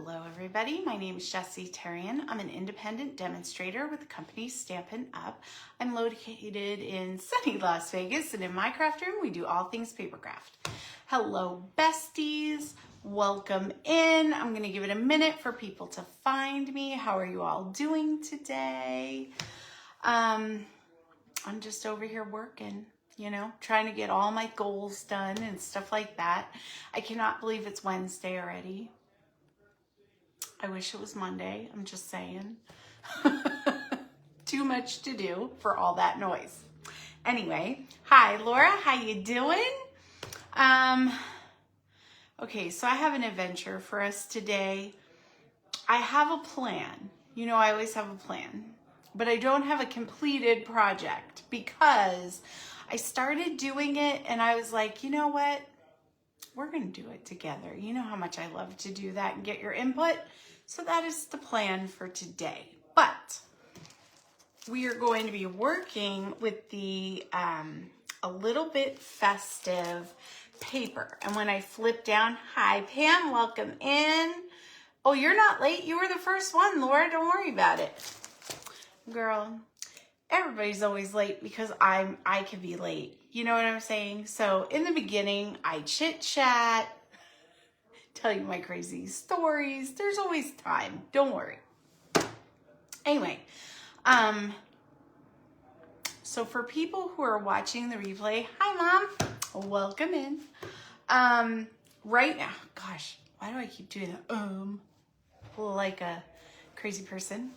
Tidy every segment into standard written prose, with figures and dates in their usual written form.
Hello everybody, my name is Jessie Terrian. I'm an independent demonstrator with the company Stampin' Up. I'm located in sunny Las Vegas, and in my craft room we do all things paper craft. Hello besties, welcome in. I'm gonna give it a minute for people to find me. How are you all doing today? I'm just over here working, you know, trying to get all my goals done and stuff like that. I cannot believe it's Wednesday already. I wish it was Monday, I'm just saying. Too much to do for all that noise. Anyway, hi Laura, how you doing? Okay, so I have an adventure for us today. I have a plan. You know, I always have a plan, but I don't have a completed project because I started doing it and I was like, you know what? We're going to do it together. You know how much I love to do that and get your input. So that is the plan for today. But we are going to be working with the a little bit festive paper. And when I flip down, hi Pam, welcome in. Oh, you're not late. You were the first one, Laura. Don't worry about it. Girl, everybody's always late because I can be late. You know what I'm saying? So in the beginning, I chit chat, tell you my crazy stories. There's always time. Don't worry. Anyway, so for people who are watching the replay, hi Mom, welcome in. Right now, gosh, why do I keep doing that? Like a crazy person.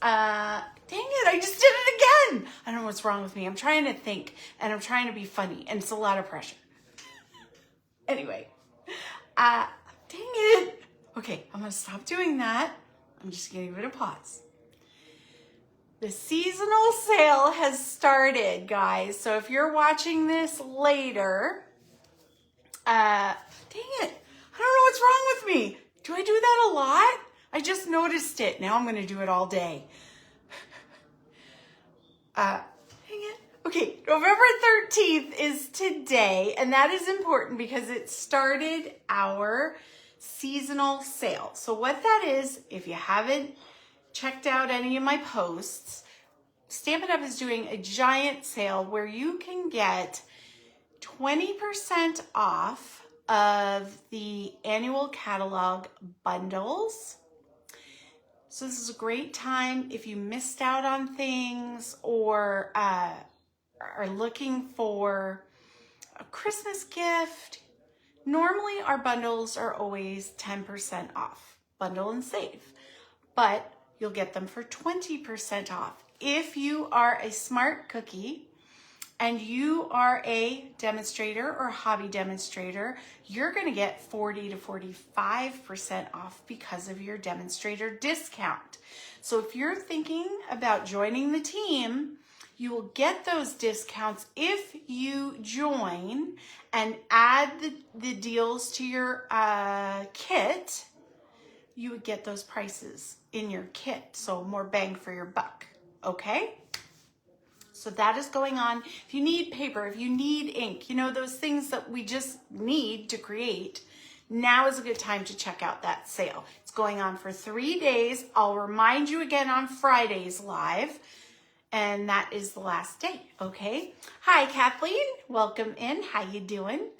Dang it, I just did it again. I don't know what's wrong with me. I'm trying to think and I'm trying to be funny and it's a lot of pressure. Anyway, dang it. Okay, I'm gonna stop doing that. I'm just gonna give it a pause. The seasonal sale has started, guys. So if you're watching this later, dang it, I don't know what's wrong with me. Do I do that a lot? I just noticed it. Now I'm gonna do it all day. Dang it. Okay, November 13th is today, and that is important because it started our seasonal sale. So what that is, if you haven't checked out any of my posts, Stampin' Up! Is doing a giant sale where you can get 20% off of the annual catalog bundles. So this is a great time if you missed out on things or are looking for a Christmas gift. Normally our bundles are always 10% off, bundle and save, but you'll get them for 20% off. If you are a smart cookie and you are a demonstrator or a hobby demonstrator, you're gonna get 40 to 45% off because of your demonstrator discount. So if you're thinking about joining the team, you will get those discounts if you join and add the deals to your kit. You would get those prices in your kit, so more bang for your buck, okay? So that is going on. If you need paper, if you need ink, you know, those things that we just need to create, now is a good time to check out that sale. It's going on for 3 days. I'll remind you again on Fridays live, and that is the last day, okay? Hi, Kathleen, welcome in. How you doing?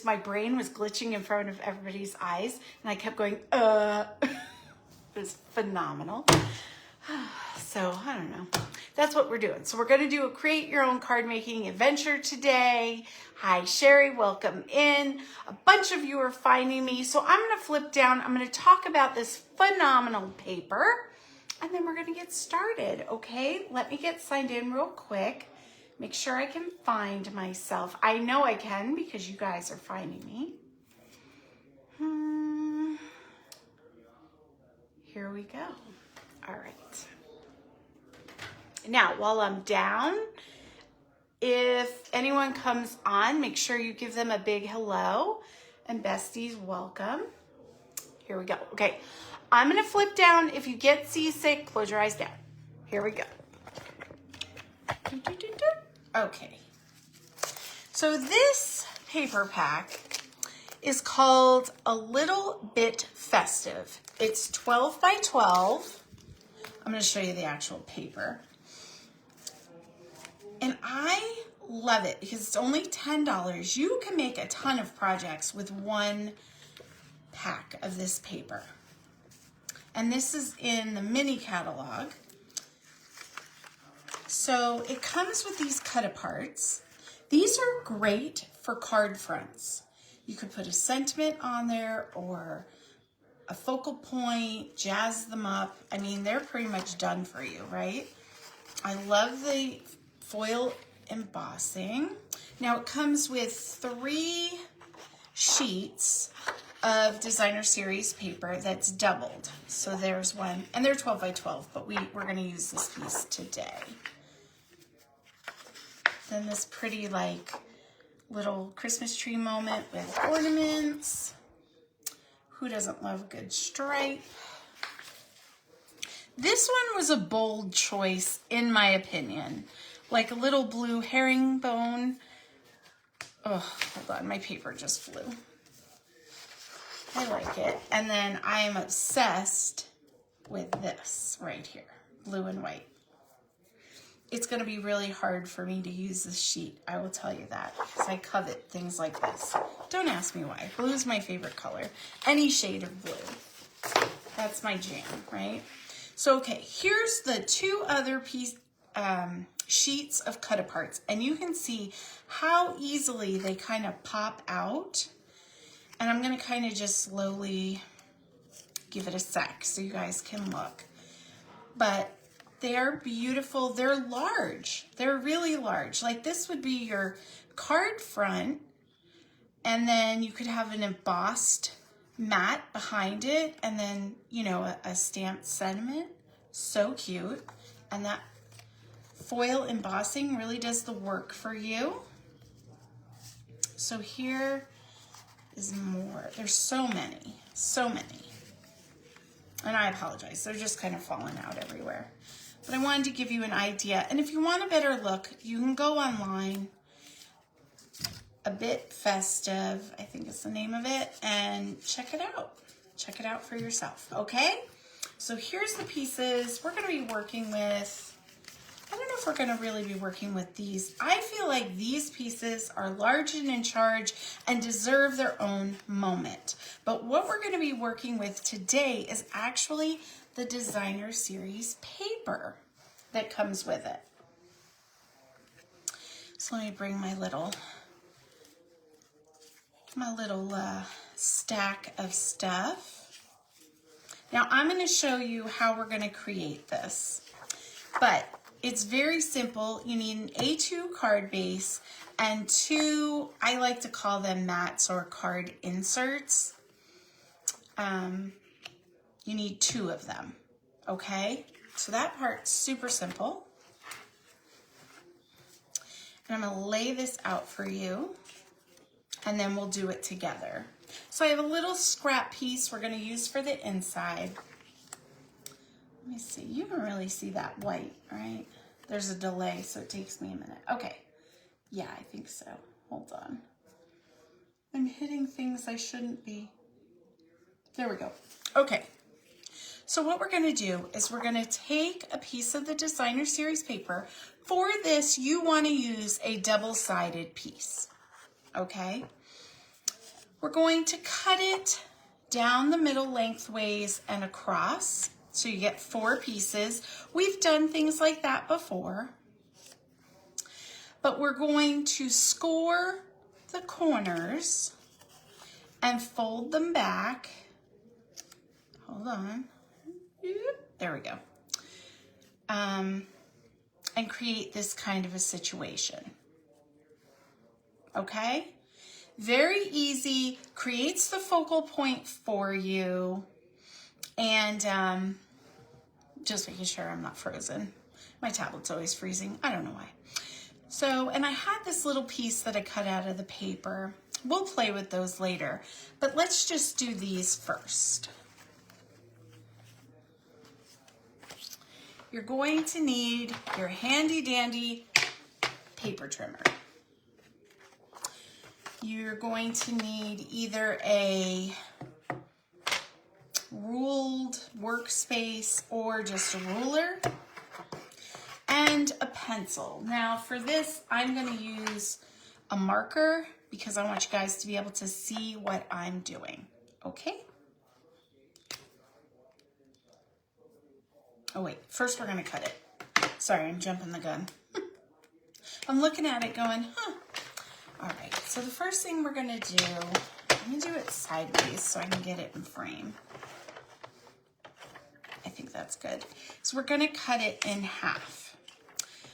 My brain was glitching in front of everybody's eyes, and I kept going, It was phenomenal. So, I don't know. That's what we're doing. So we're going to do a create your own card making adventure today. Hi, Sherry. Welcome in. A bunch of you are finding me. So I'm going to flip down. I'm going to talk about this phenomenal paper and then we're going to get started. Okay. Let me get signed in real quick. Make sure I can find myself. I know I can because you guys are finding me. Here we go. All right. Now, while I'm down, if anyone comes on, make sure you give them a big hello. And besties, welcome. Here we go. Okay, I'm going to flip down. If you get seasick, close your eyes down. Here we go. Okay. So this paper pack is called A Little Bit Festive. It's 12 by 12. I'm going to show you the actual paper. And I love it because it's only $10. You can make a ton of projects with one pack of this paper. And this is in the mini catalog. So it comes with these cut-aparts. These are great for card fronts. You could put a sentiment on there or a focal point, jazz them up. I mean, they're pretty much done for you, right? I love the foil embossing. Now it comes with 3 sheets of designer series paper that's doubled. So there's one, and they're 12 by 12, but we're going to use this piece today. Then this pretty like little Christmas tree moment with ornaments. Who doesn't love a good stripe? This one was a bold choice in my opinion. Like a little blue herringbone. Oh, hold on, my paper just flew. I like it. And then I am obsessed with this right here, blue and white. It's going to be really hard for me to use this sheet, I will tell you that, because I covet things like this. Don't ask me why. Blue is my favorite color. Any shade of blue. That's my jam, right? So, okay, here's the 2 other sheets of cut-aparts, and you can see how easily they kind of pop out. And I'm going to kind of just slowly give it a sec so you guys can look. But they're beautiful. They're large. They're really large. Like this would be your card front, and then you could have an embossed mat behind it, and then, you know, a stamped sentiment. So cute. And that foil embossing really does the work for you. So here is more. There's so many, so many. And I apologize. They're just kind of falling out everywhere. But I wanted to give you an idea. And if you want a better look, you can go online. A Bit Festive, I think is the name of it, and check it out. Check it out for yourself, okay? So here's the pieces. We're going to be working with, I don't know if we're going to really be working with these. I feel like these pieces are large and in charge and deserve their own moment. But what we're going to be working with today is actually the designer series paper that comes with it. So let me bring my little stack of stuff. Now I'm going to show you how we're going to create this, but it's very simple. You need an A2 card base and 2, I like to call them mats or card inserts. You need 2 of them, okay? So that part's super simple. And I'm gonna lay this out for you, and then we'll do it together. So I have a little scrap piece we're gonna use for the inside. Let me see, you can really see that white, right? There's a delay, so it takes me a minute. Okay, yeah, I think so. Hold on. I'm hitting things I shouldn't be. There we go. Okay. So what we're going to do is we're going to take a piece of the designer series paper. For this, you want to use a double-sided piece, okay? We're going to cut it down the middle lengthways and across, so you get 4 pieces. We've done things like that before, but we're going to score the corners and fold them back. Hold on. There we go. And create this kind of a situation. Okay? Very easy, creates the focal point for you, and just making sure I'm not frozen. My tablet's always freezing. I don't know why. So, and I had this little piece that I cut out of the paper. We'll play with those later, but let's just do these first. You're going to need your handy dandy paper trimmer. you're going to need either a ruled workspace or just a ruler and a pencil. Now for this, I'm going to use a marker because I want you guys to be able to see what I'm doing, okay? Oh wait, first we're going to cut it. Sorry, I'm jumping the gun. I'm looking at it going, huh. All right, so the first thing we're going to do, I'm going to do it sideways so I can get it in frame. I think that's good. So we're going to cut it in half.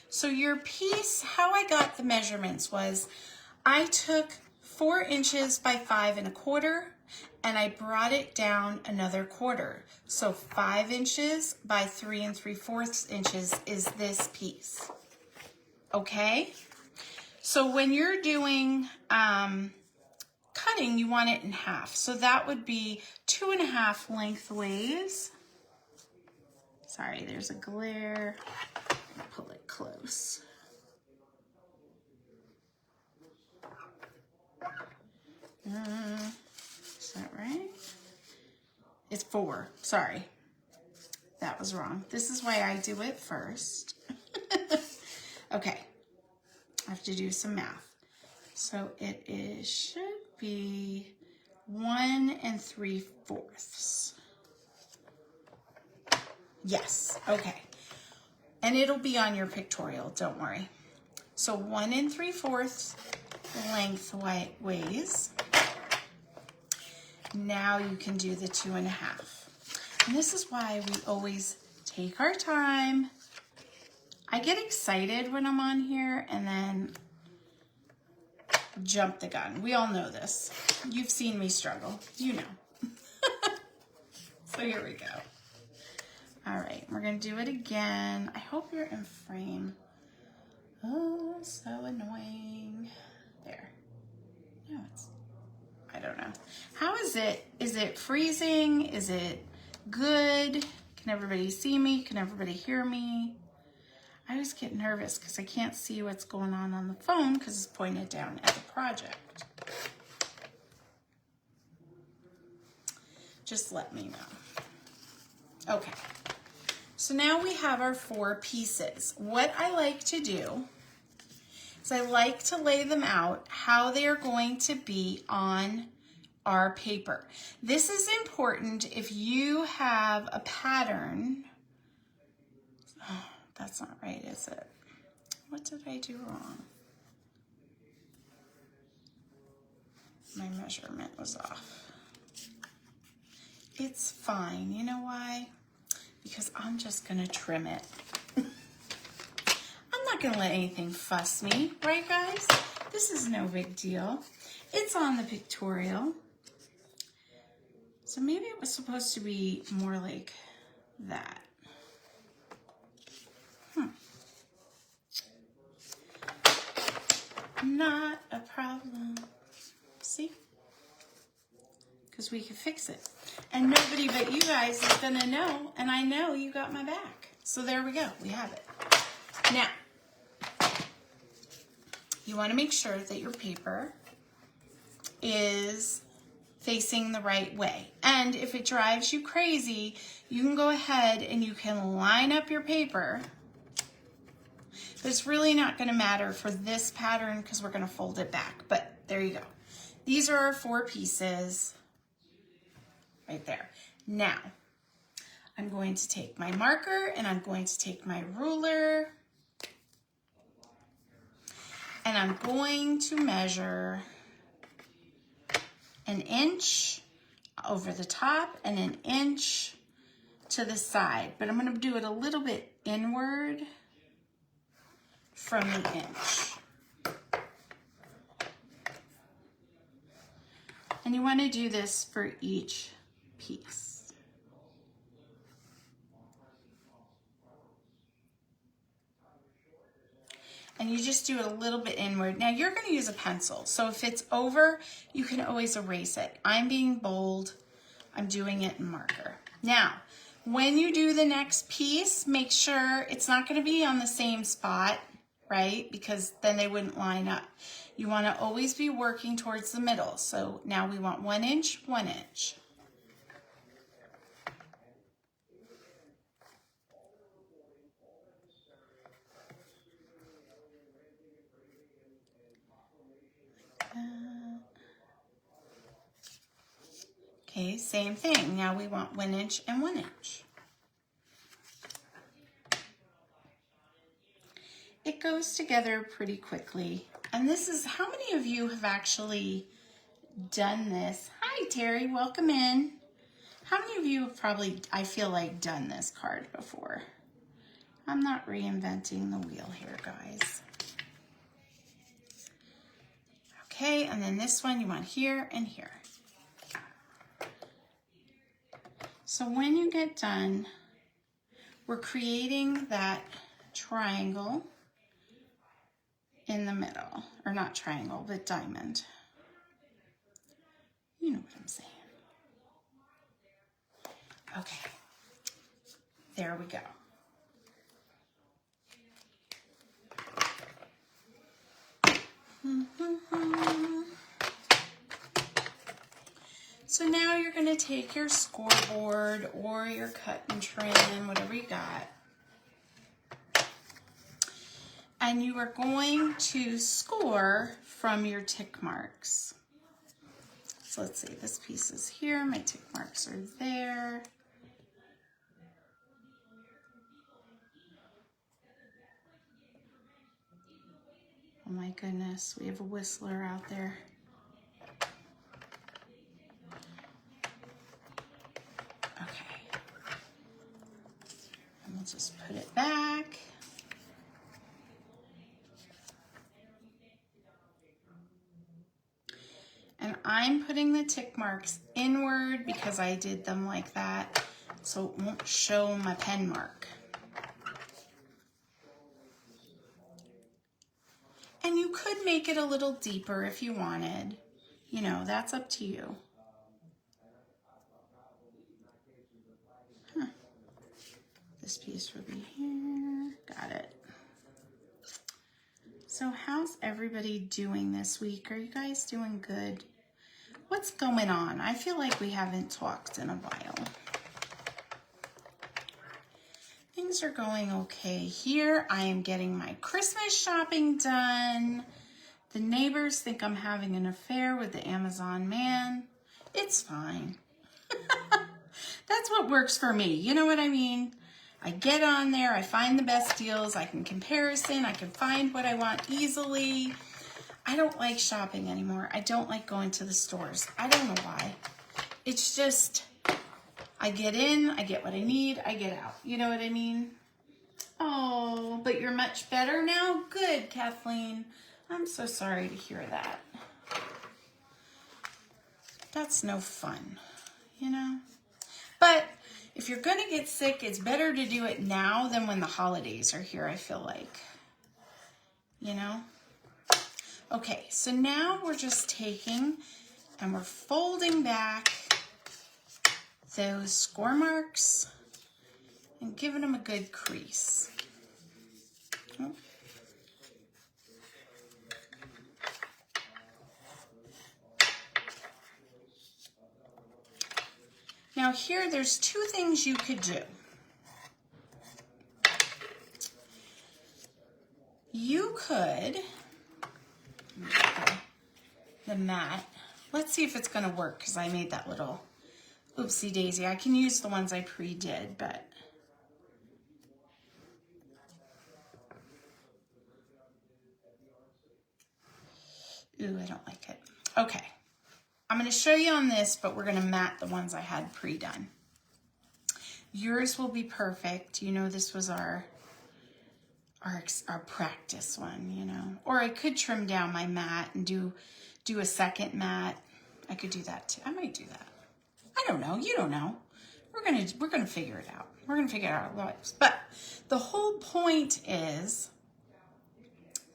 So your piece, how I got the measurements was I took 4 inches by 5 1/4 and I brought it down another quarter. So 5 inches by 3 3/4 inches is this piece. Okay? So when you're doing cutting, you want it in half. So that would be 2 1/2 lengthways. Sorry, there's a glare. Pull it close. Is that right? It's 4. Sorry. That was wrong. This is why I do it first. Okay. I have to do some math. So it is, should be 1 3/4. Yes, okay. And it'll be on your pictorial, don't worry. So 1 3/4 lengthways. Now you can do the 2 1/2. And this is why we always take our time. I get excited when I'm on here and then jump the gun. We all know this. You've seen me struggle. You know. So here we go. All right, we're going to do it again. I hope you're in frame. Oh, so annoying. There. No, it's, I don't know. How is it? Is it freezing? Is it good? Can everybody see me? Can everybody hear me? I always get nervous because I can't see what's going on the phone because it's pointed down at the project. Just let me know. Okay. So now we have our 4 pieces. What I like to do is I like to lay them out how they are going to be on our paper. This is important if you have a pattern. Oh, that's not right, is it? What did I do wrong? My measurement was off. It's fine. You know why? Because I'm just gonna trim it. I'm not gonna let anything fuss me, right guys? This is no big deal. It's on the pictorial. So maybe it was supposed to be more like that. Not a problem. See? Because we can fix it. And nobody but you guys is gonna know, and I know you got my back. So there we go, we have it. Now, you wanna make sure that your paper is facing the right way. And if it drives you crazy, you can go ahead and you can line up your paper. But it's really not gonna matter for this pattern because we're gonna fold it back, but there you go. These are our 4 pieces. Right there. Now, I'm going to take my marker and I'm going to take my ruler and I'm going to measure 1 inch over the top and 1 inch to the side, but I'm going to do it a little bit inward from the inch. And you want to do this for each piece. And you just do it a little bit inward. Now you're going to use a pencil, so if it's over, you can always erase it. I'm being bold. I'm doing it in marker. Now, when you do the next piece, make sure it's not going to be on the same spot. right? Because then they wouldn't line up. You want to always be working towards the middle. So now we want 1 inch, 1 inch. Okay, same thing. Now we want 1 inch and 1 inch. It goes together pretty quickly. And this is, how many of you have actually done this? Hi, Terry, welcome in. How many of you have probably, I feel like, done this card before? I'm not reinventing the wheel here, guys. Okay, and then this one you want here and here. So when you get done, we're creating that triangle in the middle, or not triangle, but diamond. You know what I'm saying. Okay, there we go. So now you're going to take your scoreboard or your cut and trim, whatever you got, and you are going to score from your tick marks. So let's see, this piece is here, my tick marks are there. Oh my goodness, we have a whistler out there. Okay, and we'll just put it back. And I'm putting the tick marks inward because I did them like that, so it won't show my pen mark. And you could make it a little deeper if you wanted. You know, that's up to you. This piece will be here. Got it. So how's everybody doing this week? Are you guys doing good? What's going on? I feel like we haven't talked in a while. Things are going okay here. I am getting my Christmas shopping done. The neighbors think I'm having an affair with the Amazon man. It's fine. That's what works for me. You know what I mean? I get on there, I find the best deals, I can comparison, I can find what I want easily. I don't like shopping anymore. I don't like going to the stores. I don't know why. It's just, I get in, I get what I need, I get out. You know what I mean? Oh, but you're much better now? Good, Kathleen. I'm so sorry to hear that. That's no fun, you know? But if you're going to get sick, it's better to do it now than when the holidays are here, I feel like. You know? Okay, so now we're just taking and we're folding back those score marks and giving them a good crease. Oh. Now here, there's two things you could do. You could, the mat, let's see if it's gonna work because I made that little oopsie daisy. I can use the ones I pre-did, but. Ooh, I don't like it. Okay. I'm going to show you on this, but we're going to mat the ones I had pre-done. Yours will be perfect. You know, this was our practice one, you know. Or I could trim down my mat and do a second mat. I could do that too. I might do that. I don't know. You don't know. We're gonna figure it out. We're gonna figure it out our lives. But the whole point is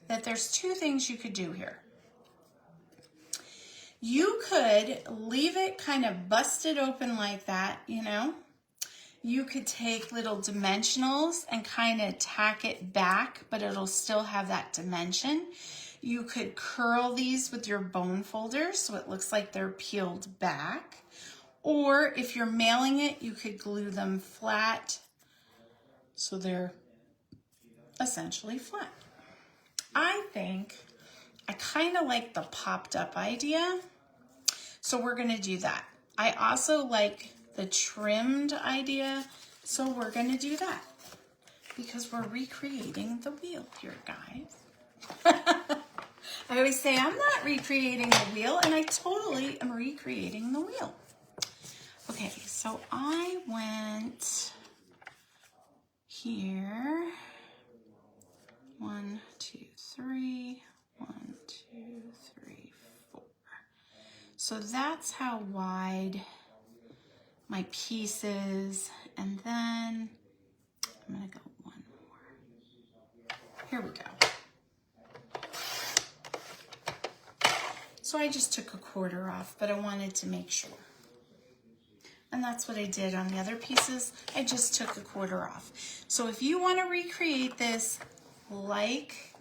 that there's two things you could do here. You could leave it kind of busted open like that, you know. You could take little dimensionals and kind of tack it back, but it'll still have that dimension. You could curl these with your bone folders so it looks like they're peeled back. Or if you're mailing it, you could glue them flat so they're essentially flat. I think I kind of like the popped up idea, so we're going to do that. I also like the trimmed idea, so we're going to do that because we're recreating the wheel here, guys. I always say I'm not recreating the wheel, and I totally am recreating the wheel. Okay, so I went here. 1, 2, 3, 1, 2, 3, 4. So that's how wide my piece is, and then I'm gonna go one more. Here we go. So I just took a quarter off, but I wanted to make sure. And that's what I did on the other pieces. I just took a quarter off. So if you want to recreate this like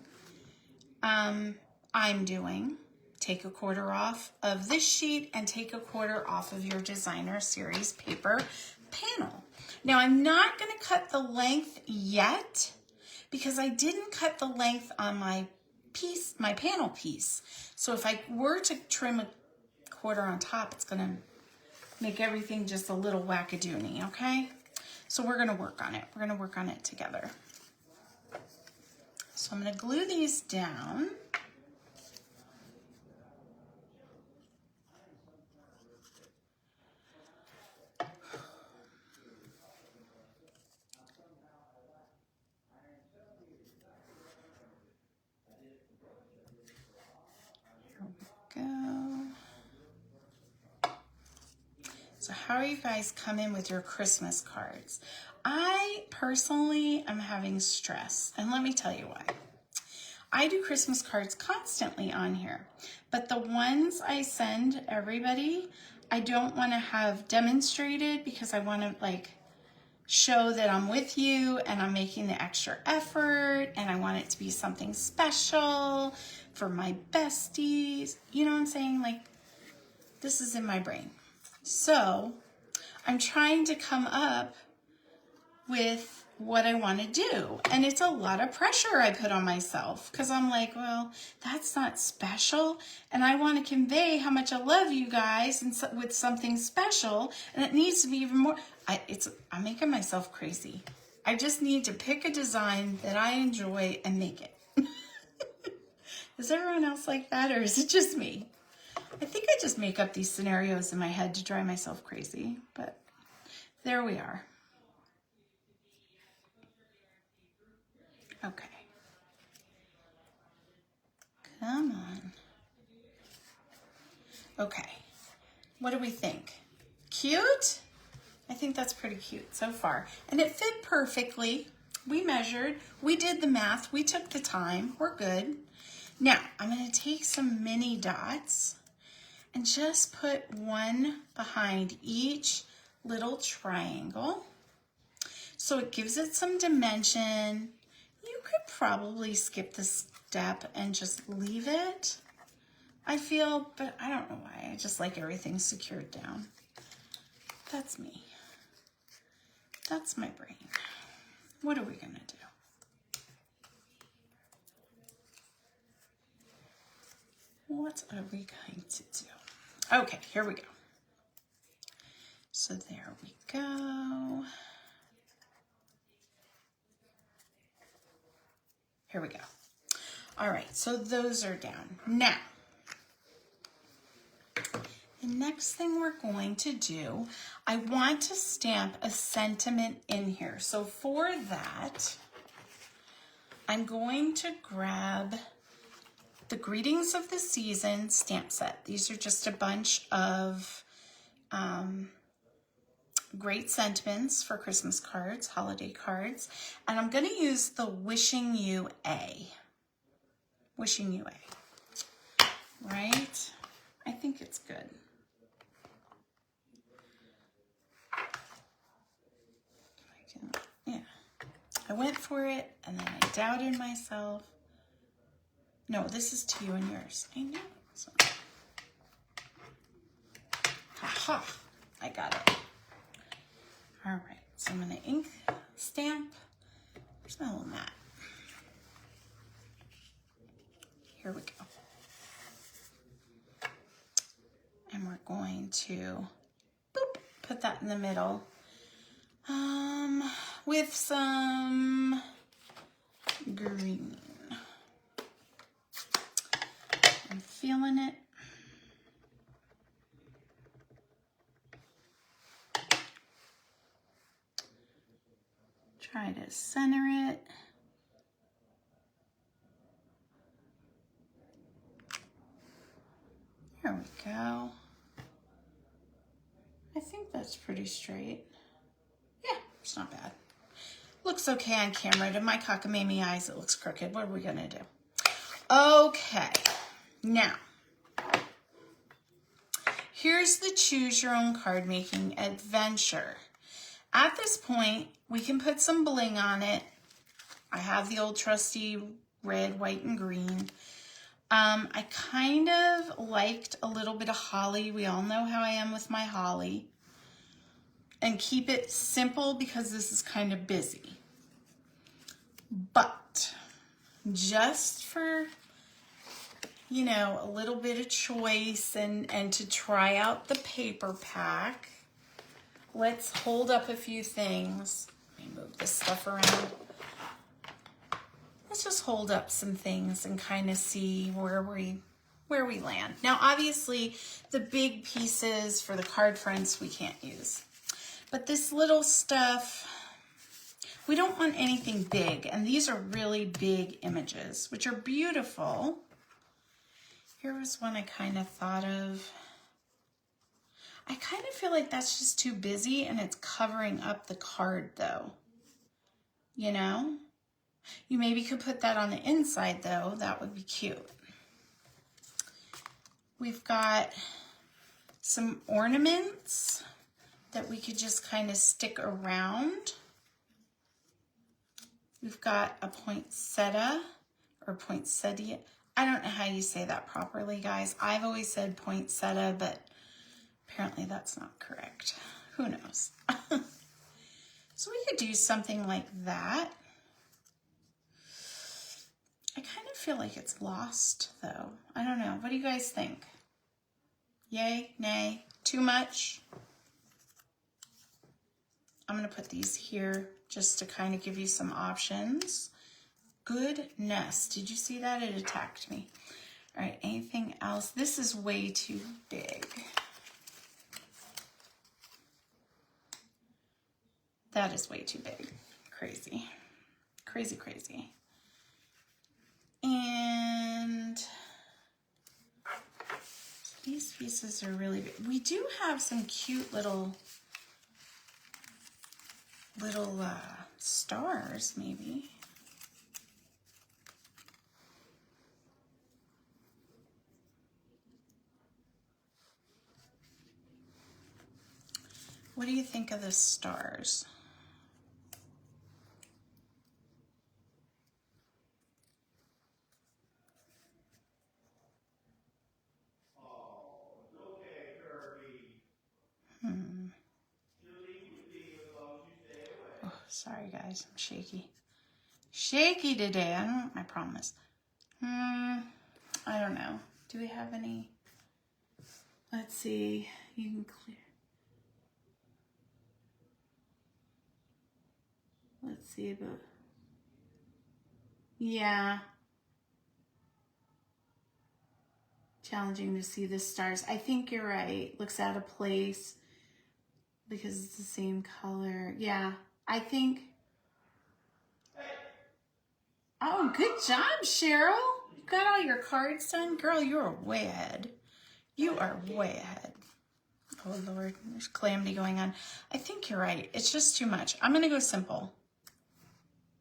I'm doing, take a quarter off of this sheet and take a quarter off of your designer series paper panel. Now I'm not going to cut the length yet because I didn't cut the length on my piece, my panel piece. So if I were to trim a quarter on top, it's going to make everything just a little wackadoony, okay? So we're going to work on it. We're going to work on it together. So I'm going to glue these down. Here we go. So how are you guys coming with your Christmas cards? I personally am having stress, and let me tell you why. I do Christmas cards constantly on here, but the ones I send everybody, I don't want to have demonstrated because I want to like show that I'm with you and I'm making the extra effort and I want it to be something special for my besties. You know what I'm saying? Like, this is in my brain. So I'm trying to come up with what I want to do. And it's a lot of pressure I put on myself because I'm like, well, that's not special. And I want to convey how much I love you guys and with something special. And it needs to be even more. I'm making myself crazy. I just need to pick a design that I enjoy and make it. Is everyone else like that, or is it just me? I think I just make up these scenarios in my head to drive myself crazy, but there we are. Okay. Come on. Okay. What do we think? Cute? I think that's pretty cute so far. And it fit perfectly. We measured, we did the math, we took the time, we're good. Now, I'm going to take some mini dots and just put one behind each little triangle. So it gives it some dimension. You could probably skip this step and just leave it, I feel, but I don't know why. I just like everything secured down. That's me. That's my brain. What are we gonna do? What are we going to do? Okay, here we go. So there we go. Here we go. All right, so those are down. Now, the next thing we're going to do, I want to stamp a sentiment in here. So for that, I'm going to grab the Greetings of the Season stamp set. These are just a bunch of great sentiments for Christmas cards, holiday cards. And I'm going to use the Wishing You A. Wishing You A. Right? I think it's good. I went for it, and then I doubted myself. No, this is to you and yours. I knew it wasn't. Ha-ha, I got it. All right, so I'm gonna ink stamp. Where's my little mat? Here we go. And we're going to boop, put that in the middle with some green. I'm feeling it. Try to center it. There we go. I think that's pretty straight. Yeah, it's not bad. Looks okay on camera. To my cockamamie eyes, it looks crooked. What are we gonna do? Okay, now, here's the choose your own card making adventure. At this point, we can put some bling on it. I have the old trusty red, white, and green. I kind of liked a little bit of holly. We all know how I am with my holly. And keep it simple because this is kind of busy. But just for, you know, a little bit of choice and to try out the paper pack, let's hold up a few things. Let me move this stuff around. Let's just hold up some things and kind of see where we land. Now, obviously, the big pieces for the card fronts we can't use. But this little stuff, we don't want anything big. And these are really big images, which are beautiful. Here was one I kind of thought of. I kind of feel like that's just too busy and it's covering up the card though. You know? You maybe could put that on the inside though. That would be cute. We've got some ornaments that we could just kind of stick around. We've got a poinsettia or poinsettia. I don't know how you say that properly, guys. I've always said poinsettia, but apparently that's not correct. Who knows? So we could do something like that. I kind of feel like it's lost though. I don't know. What do you guys think? Yay? Nay? Too much? I'm going to put these here just to kind of give you some options. Goodness. Did you see that? It attacked me. All right. Anything else? This is way too big. That is way too big. Crazy. Crazy, crazy. And these pieces are really big. We do have some cute little stars, maybe. What do you think of the stars? Sorry guys, I'm shaky. Shaky today, I promise. I don't know. Do we have any? Let's see. You can clear. Let's see about. Yeah. Challenging to see the stars. I think you're right. Looks out of place because it's the same color. Yeah. I think. Oh, good job, Cheryl. You got all your cards done? Girl, you're way ahead. You are way ahead. Oh, Lord. There's calamity going on. I think you're right. It's just too much. I'm going to go simple.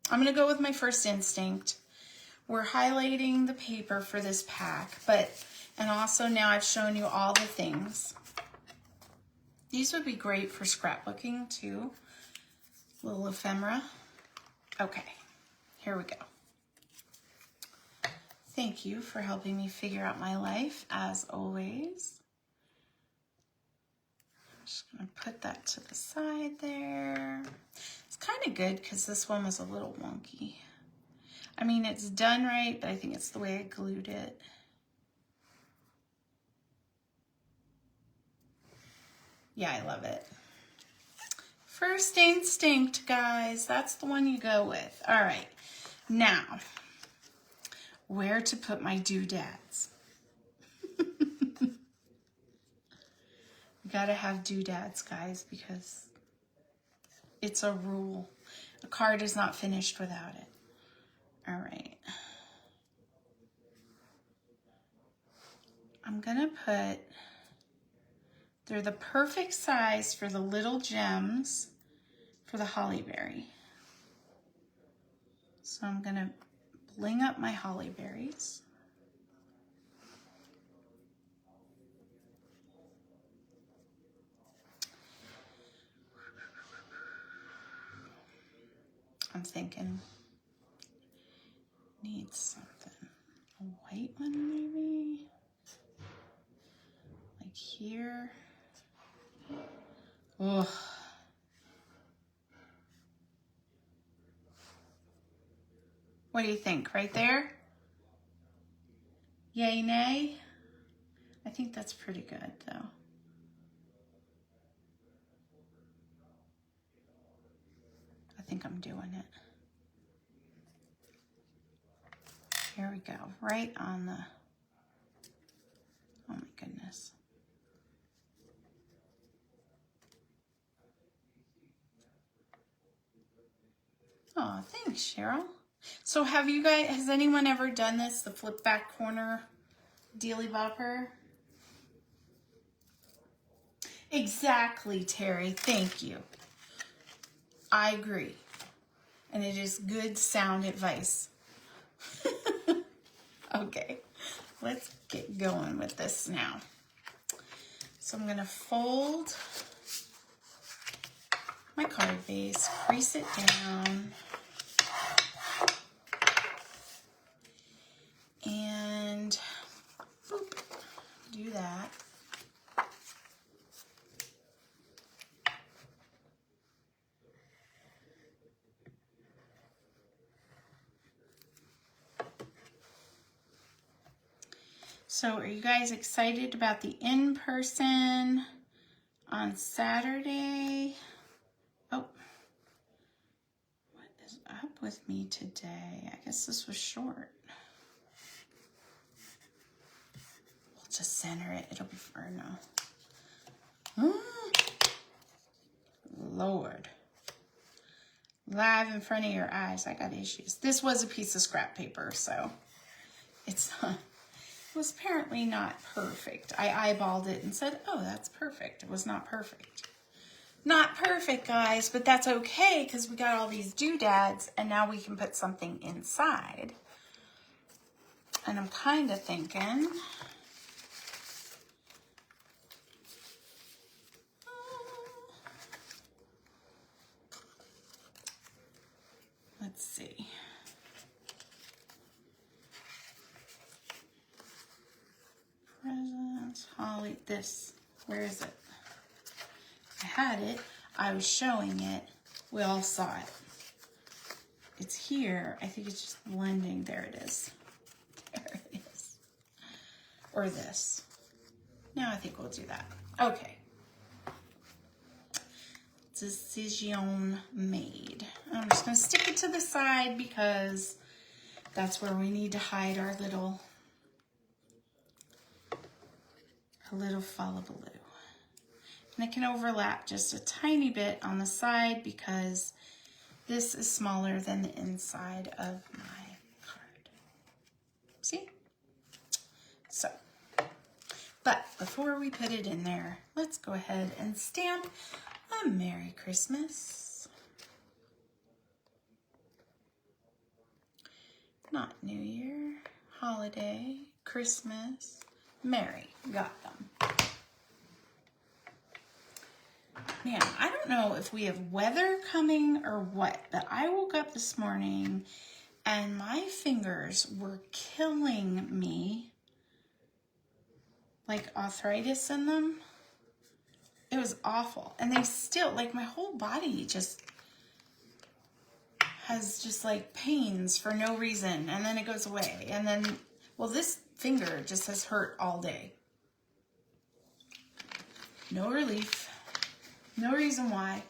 I'm going to go with my first instinct. We're highlighting the paper for this pack, and also now I've shown you all the things. These would be great for scrapbooking too. Little ephemera. Okay, here we go. Thank you for helping me figure out my life, as always. I'm just gonna put that to the side there. It's kind of good because this one was a little wonky. I mean, it's done right, but I think it's the way I glued it. Yeah, I love it. First instinct, guys. That's the one you go with. All right. Now, where to put my doodads? You gotta have doodads, guys, because it's a rule. A card is not finished without it. All right. I'm gonna put, they're the perfect size for the little gems for the holly berry. So I'm gonna bling up my holly berries. I'm thinking needs something. A white one maybe? Like here. Ugh. What do you think? Right there? Yay, nay? I think that's pretty good though. I think I'm doing it. Here we go. Right on the, oh my goodness. Oh, thanks, Cheryl. So have you guys, has anyone ever done this, the flip back corner dealy bopper? Exactly, Terry. Thank you. I agree. And it is good sound advice. Okay, let's get going with this now. So I'm going to fold my card base, crease it down, and boop, do that. So are you guys excited about the in-person on Saturday? Oh, what is up with me today? I guess this was short. We'll just center it. It'll be for no. Lord. Live in front of your eyes. I got issues. This was a piece of scrap paper, so it's not. It was apparently not perfect. I eyeballed it and said, oh, that's perfect. It was not perfect. Not perfect, guys, but that's okay because we got all these doodads and now we can put something inside. And I'm kind of thinking, let's see. Presents, holly, this, where is it? I had it, I was showing it, we all saw it. It's here, I think it's just blending, there it is. There it is. Or this. No, I think we'll do that. Okay. Decision made. I'm just gonna stick it to the side because that's where we need to hide our little hullabaloo. And it can overlap just a tiny bit on the side because this is smaller than the inside of my card. See? So, but before we put it in there, let's go ahead and stamp a Merry Christmas. Not New Year, holiday, Christmas, Merry. Got them. Man, I don't know if we have weather coming or what, but I woke up this morning and my fingers were killing me. Like arthritis in them. It was awful. And they still, like my whole body just has just like pains for no reason. And then it goes away. And then, well, this finger just has hurt all day. No relief. No reason why.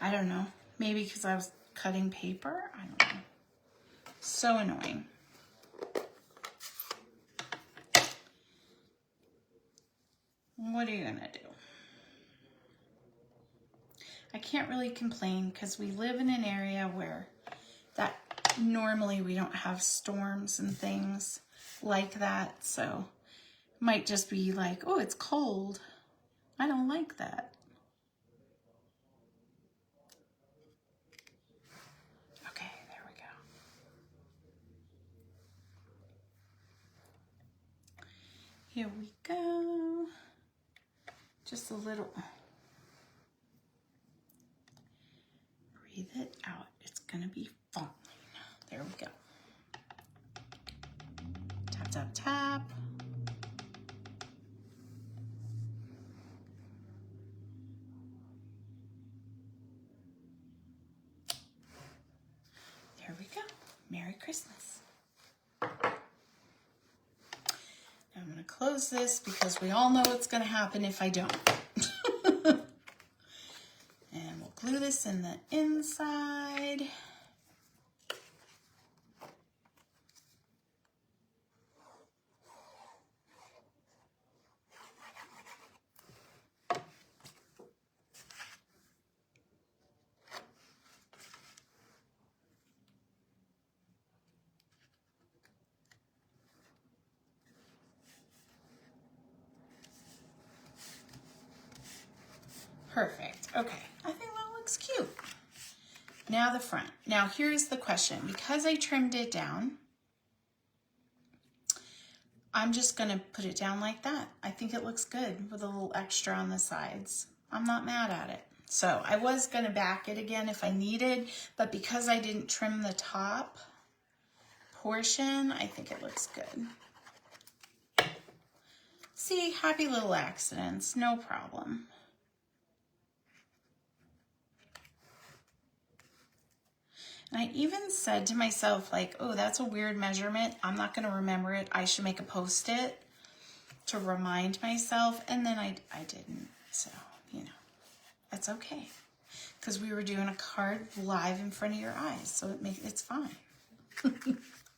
I don't know. Maybe because I was cutting paper? I don't know. So annoying. What are you gonna do? I can't really complain because we live in an area where that normally we don't have storms and things like that. So it might just be like, oh, it's cold. I don't like that. Okay, there we go. Here we go. Just a little. Breathe it out. It's gonna be fine. There we go. Tap, tap, tap. There we go. Merry Christmas. Now I'm gonna close this because we all know what's gonna happen if I don't. And we'll glue this in the inside. Perfect. Okay, I think that looks cute. Now the front. Now here's the question. Because I trimmed it down, I'm just gonna put it down like that. I think it looks good with a little extra on the sides. I'm not mad at it. So I was gonna back it again if I needed, but because I didn't trim the top portion, I think it looks good. See, happy little accidents, no problem. And I even said to myself, like, oh, that's a weird measurement. I'm not going to remember it. I should make a Post-it to remind myself. And then I didn't. So, you know, that's okay. Because we were doing a card live in front of your eyes. So it's fine.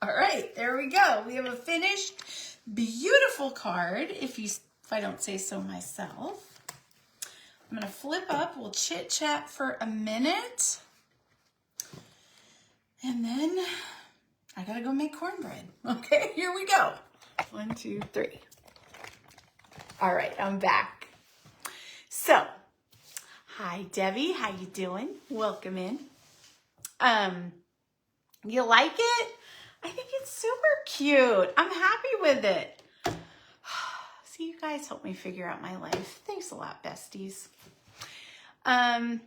All right, there we go. We have a finished, beautiful card, if I don't say so myself. I'm going to flip up. We'll chit-chat for a minute. And then I gotta go make cornbread. Okay, here we go. 1, 2, 3. All right, I'm back. So, hi Debbie, how you doing? Welcome in. You like it? I think it's super cute. I'm happy with it. See, you guys help me figure out my life. Thanks a lot, besties. I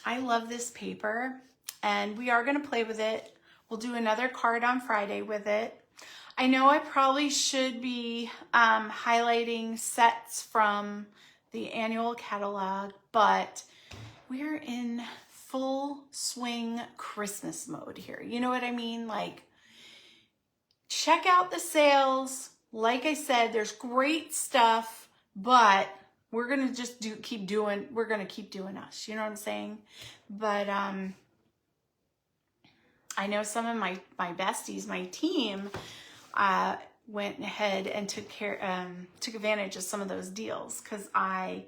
love this paper. And we are going to play with it. We'll do another card on Friday with it. I know I probably should be highlighting sets from the annual catalog, but we're in full swing Christmas mode here. You know what I mean? Like, check out the sales. Like I said, there's great stuff, but we're going to just keep doing us. You know what I'm saying? But, I know some of my besties, my team, went ahead and took advantage of some of those deals because I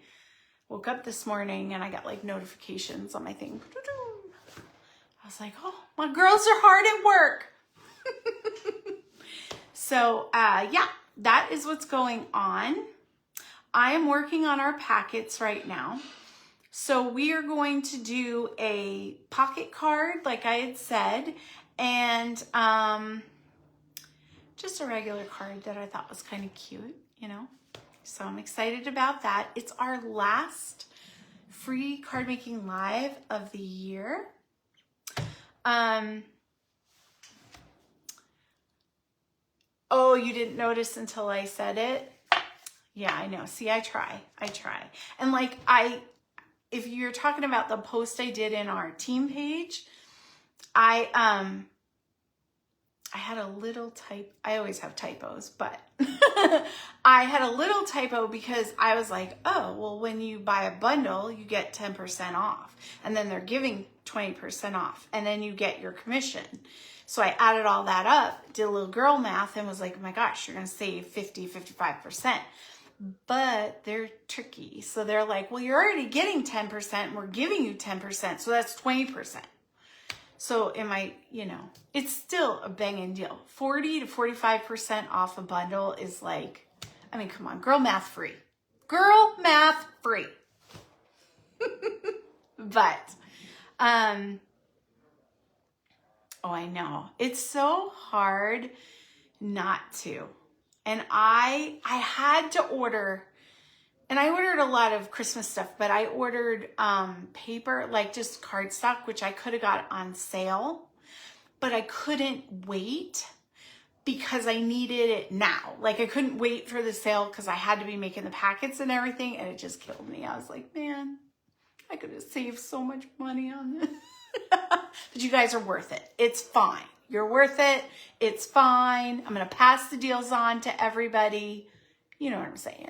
woke up this morning and I got like notifications on my thing. I was like, oh, my girls are hard at work. So yeah, that is what's going on. I am working on our packets right now. So we are going to do a pocket card, like I had said, and just a regular card that I thought was kind of cute, you know. So I'm excited about that. It's our last free card making live of the year. Oh, you didn't notice until I said it? Yeah, I know. See, I try. And like if you're talking about the post I did in our team page, I had a little I always have typos, but I had a little typo because I was like, oh, well, when you buy a bundle, you get 10% off. And then they're giving 20% off. And then you get your commission. So I added all that up, did a little girl math, and was like, oh my gosh, you're going to save 50, 55%. But they're tricky. So they're like, well, you're already getting 10%. And we're giving you 10%. So that's 20%. So it's still a banging deal. 40 to 45% off a bundle is like, I mean, come on, girl math free. Girl math free. But, oh, I know. It's so hard not to. And I had to order, and I ordered a lot of Christmas stuff, but I ordered paper, like just cardstock, which I could have got on sale, but I couldn't wait because I needed it now. Like I couldn't wait for the sale because I had to be making the packets and everything, and it just killed me. I was like, man, I could have saved so much money on this. But you guys are worth it. It's fine. You're worth it. It's fine. I'm going to pass the deals on to everybody. You know what I'm saying?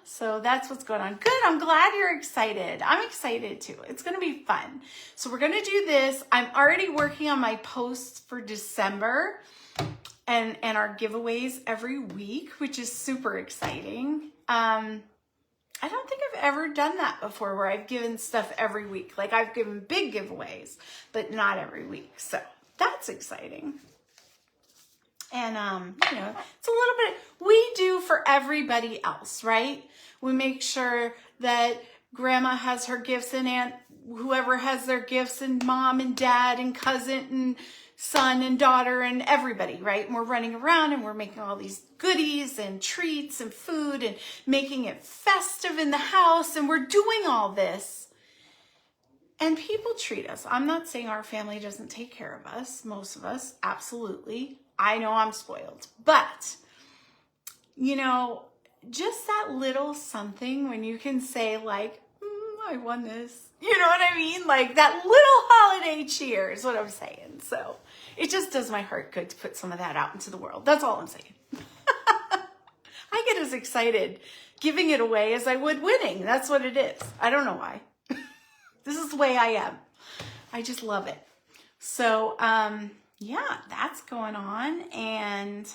So that's what's going on. Good. I'm glad you're excited. I'm excited too. It's going to be fun. So we're going to do this. I'm already working on my posts for December and our giveaways every week, which is super exciting. I don't think I've ever done that before where I've given stuff every week. Like I've given big giveaways, but not every week. So that's exciting. And, it's a little bit, we do for everybody else, right? We make sure that grandma has her gifts and whoever has their gifts and mom and dad and cousin and son and daughter and everybody, right? And we're running around and we're making all these goodies and treats and food and making it festive in the house. And we're doing all this. And people treat us. I'm not saying our family doesn't take care of us. Most of us, absolutely. I know I'm spoiled. But, just that little something when you can say like, I won this. You know what I mean? Like that little holiday cheer is what I'm saying. So it just does my heart good to put some of that out into the world. That's all I'm saying. I get as excited giving it away as I would winning. That's what it is. I don't know why. This is the way I am. I just love it. So, yeah, that's going on. And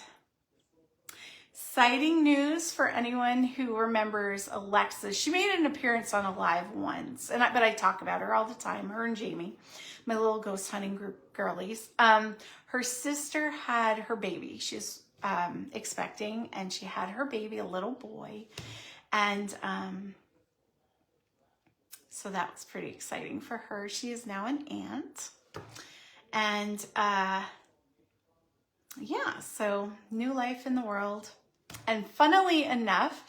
exciting news for anyone who remembers Alexa. She made an appearance on a live once, but I talk about her all the time, her and Jamie, my little ghost hunting group girlies. Her sister had her baby. She's expecting, and she had her baby, a little boy. And so that was pretty exciting for her. She is now an aunt. And yeah, so new life in the world. And funnily enough,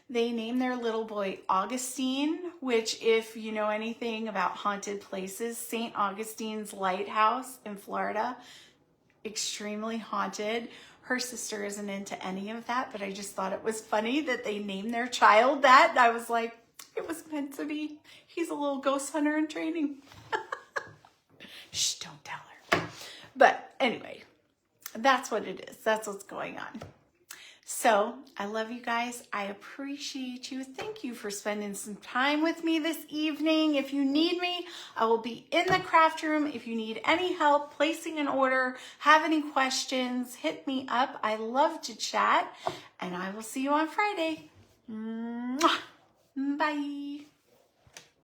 they named their little boy Augustine, which if you know anything about haunted places, St. Augustine's Lighthouse in Florida, extremely haunted. Her sister isn't into any of that, but I just thought it was funny that they named their child that. And I was like, it was meant to be. He's a little ghost hunter in training. Shh, don't tell her. But anyway, that's what it is. That's what's going on. So I love you guys. I appreciate you. Thank you for spending some time with me this evening. If you need me, I will be in the craft room. If you need any help placing an order, have any questions, hit me up. I love to chat, and I will see you on Friday. Mwah. Bye.